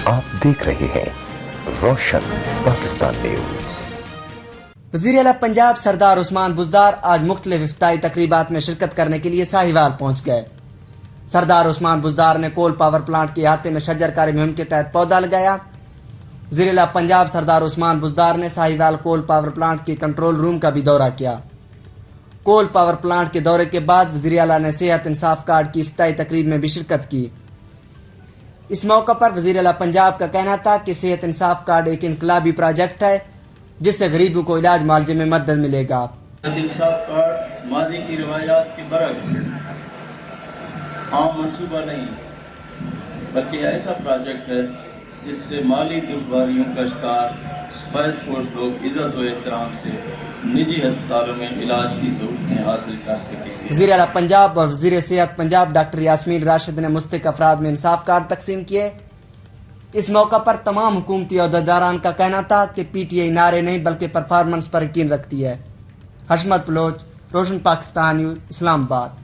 آپ دیکھ رہے ہیں روشن پاکستان نیوز۔ وزیر اعلیٰ پنجاب سردار عثمان بزدار آج مختلف افتتاحی تقریبات میں شرکت کرنے کے لیے ساہیوال پہنچ گئے۔ سردار عثمان بزدار نے کول پاور پلانٹ کے احاطے میں شجر کاری مہم کے تحت پودا لگایا۔ وزیر اعلیٰ پنجاب سردار عثمان بزدار نے ساہیوال کول پاور پلانٹ کے کنٹرول روم کا بھی دورہ کیا۔ کول پاور پلانٹ کے دورے کے بعد وزیر اعلیٰ نے صحت انصاف کارڈ کی افتتاحی تقریب میں بھی شرکت کی۔ اس موقع پر وزیر اعلیٰ پنجاب کا کہنا تھا کہ صحت انصاف کارڈ ایک انقلابی پروجیکٹ ہے جس سے غریبوں کو علاج معالجے میں مدد ملے گا۔ صحت انصاف کارڈ ماضی کی روایات کے برعکس عام منصوبہ نہیں بلکہ ایسا پروجیکٹ ہے جس سے مالی دشواریوں کا شکار سفید پوش لوگ عزت و احترام سے نجی ہسپتالوں میں علاج کی سہولتیں حاصل کر سکیں گے۔ وزیر اعلیٰ پنجاب اور وزیر صحت پنجاب ڈاکٹر یاسمین راشد نے مستحق افراد میں انصاف کارڈ تقسیم کیے۔ اس موقع پر تمام حکومتی عہدیداران کا کہنا تھا کہ پی ٹی آئی نعرے نہیں بلکہ پرفارمنس پر یقین رکھتی ہے۔ حشمت بلوچ، روشن پاکستان نیوز، اسلام آباد۔